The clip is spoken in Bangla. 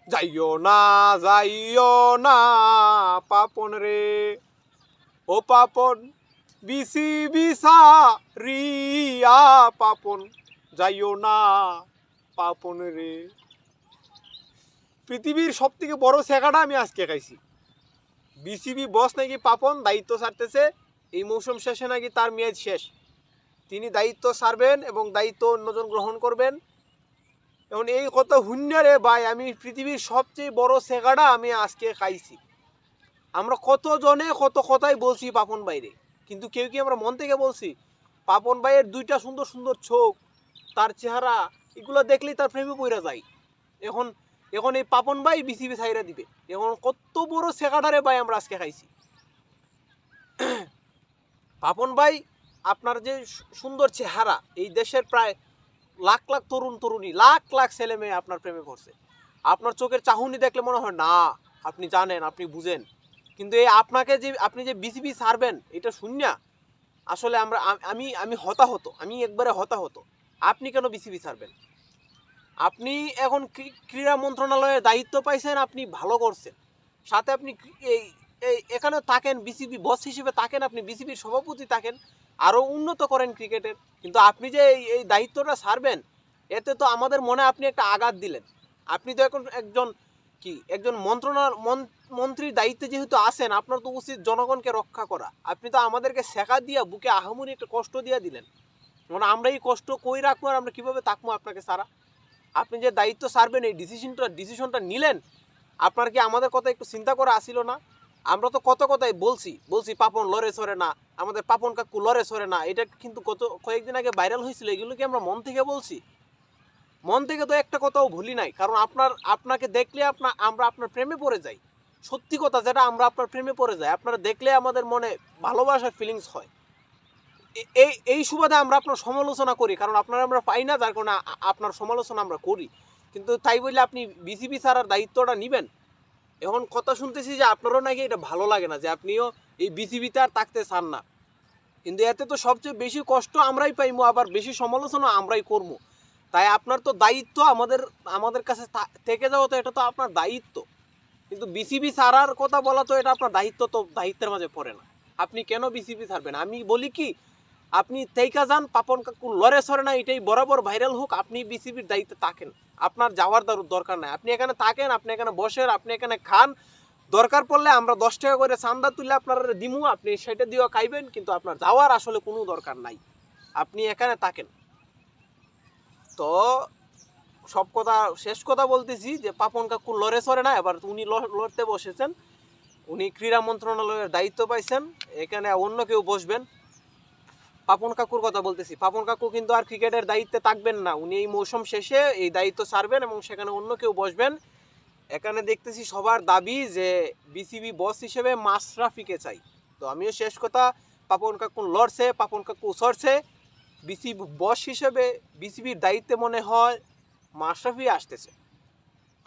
যাইও না পাপন রে, ও পাপন বিসিবি সারিয়া পাপন যাইও না পাপন রে। পৃথিবীর সব থেকে বড় শেখাটা আমি আজকে খাইছি। বিসিবি বস নাকি পাপন দায়িত্ব ছাড়তেছে, এই মৌসুম শেষে নাকি তার মেয়াদ শেষ, তিনি দায়িত্ব ছাড়বেন এবং দায়িত্ব অন্যজন গ্রহণ করবেন। এখন এই কথা হুন্যারে ভাই, আমি পৃথিবীর সবচেয়ে বড় শেখাটা আমি আজকে খাইছি। আমরা কতজনে কত কথাই বলছি পাপন ভাইরে, কিন্তু কেউ কি আমরা মন থেকে বলছি? পাপন ভাইয়ের দুইটা সুন্দর সুন্দর চোখ, তার চেহারা, এগুলো দেখলেই তার প্রেমে পড়া যায়। এখন এখন এই পাপন ভাই বিসিবি ছাইরা দিবে, এখন কত বড় শেখাটারে ভাই আমরা আজকে খাইছি। পাপন ভাই, আপনার যে সুন্দর চেহারা, এই দেশের প্রায় লাখ লাখ তরুণ তরুণী, লাখ লাখ ছেলে মেয়ে আপনার প্রেমে পড়ছে। আপনার চোখের চাহনি দেখলে মনে হয় না আপনি জানেন, আপনি বুঝেন। কিন্তু এই আপনাকে যে আপনি যে বিসিবি ছাড়বেন এটা শূন্য, আসলে আমি আমি হতাহত, আমি একবারে হতাহত। আপনি কেন বিসিবি ছাড়বেন? আপনি এখন ক্রীড়া মন্ত্রণালয়ের দায়িত্ব পাইছেন, আপনি ভালো করছেন। সাথে আপনি এই এখানে থাকেন, বিসিবি বস হিসেবে থাকেন, আপনি বিসিবির সভাপতি থাকেন, আরও উন্নত করেন ক্রিকেটের। কিন্তু আপনি যে এই দায়িত্বটা ছাড়বেন, এতে তো আমাদের মনে আপনি একটা আঘাত দিলেন। আপনি তো এখন একজন মন্ত্রীর দায়িত্বে যেহেতু আছেন, আপনার তো উচিত জনগণকে রক্ষা করা। আপনি তো আমাদেরকে শেখা দিয়া বুকে আহামরি একটা কষ্ট দিয়া দিলেন। মানে আমরা এই কষ্ট কই রাখবো আর আমরা কীভাবে থাকবো আপনাকে ছাড়া? আপনি যে দায়িত্ব ছাড়বেন, এই ডিসিশনটা নিলেন, আপনার কি আমাদের কথা একটু চিন্তা করা আসিল না? আমরা তো কত কথাই বলছি পাপন লড়ে সরে না, আমাদের পাপন কাকু লড়ে সরে না, এটা কিন্তু কয়েকদিন আগে ভাইরাল হয়েছিল। এগুলো কি আমরা মন থেকে বলছি? মন থেকে তো একটা কথাও ভুলি নাই, কারণ আপনাকে দেখলে আমরা আপনার প্রেমে পড়ে যাই। সত্যি কথা যেটা, আমরা আপনার প্রেমে পড়ে যাই। আপনারা দেখলে আমাদের মনে ভালোবাসার ফিলিংস হয়। এই সুবাদে আমরা আপনার সমালোচনা করি, কারণ আপনারা আমরা পাই না, যার কারণে আপনার সমালোচনা আমরা করি। কিন্তু তাই বলে আপনি বিসিবি ছাড়ার দায়িত্বটা নেবেন। এখন কথা শুনতেছি যে আপনারও নাকি এটা ভালো লাগে না, যে আপনিও এই বিসিবিতে আর থাকতে চান না। কিন্তু এতে তো সবচেয়ে বেশি কষ্ট আমরাই পাইমু, আবার বেশি সমালোচনা আমরাই করবো। তাই আপনার তো দায়িত্ব আমাদের কাছে থেকে যাওয়া, তো এটা তো আপনার দায়িত্ব। কিন্তু বিসিবি ছাড়ার কথা বলা তো এটা আপনার দায়িত্ব, তো দায়িত্বের মাঝে পড়ে না। আপনি কেন বিসিবি ছাড়বেন? আমি বলি কি, আপনি তেইকা যান, পাপন কাকু লড়ে সরে না, এটাই বরাবর ভাইরাল হোক, আপনি বিসিবির দায়িত্বে থাকেন। আপনার যাওয়ার দরকার নাই, আপনি এখানে থাকেন, আপনি এখানে বসেন, আপনি এখানে খান। দরকার পড়লে আমরা 10 টাকা করে চান্দা তুলে আপনার দিমু, আপনি সেটা দিয়েও খাইবেন, কিন্তু আপনার যাওয়ার আসলে কোনো দরকার নাই, আপনি এখানে থাকেন। তো সব কথা শেষ কথা বলতেছি যে পাপন কাকু লড়ে সরে না, এবার উনি লড়তে বসেছেন, উনি ক্রীড়া মন্ত্রণালয়ের দায়িত্ব পাইছেন, এখানে অন্য কেউ বসবেন। পাপন কাকুর কথা বলতেছি, পাপন কাকু কিন্তু আর ক্রিকেটের দায়িত্বে থাকবেন না, উনি এই মৌসুম শেষে এই দায়িত্ব ছাড়বেন এবং সেখানে অন্য কেউ বসবেন। এখানে দেখতেছি সবার দাবি যে বিসিবি বস হিসেবে মাশরাফিকে চাই। তো আমিও শেষ কথা, পাপন কাকু লড়ছে, পাপন কাকু সরছে, বিসিবি বস হিসেবে বিসিবির দায়িত্বে মনে হয় মাশরাফি আসতেছে।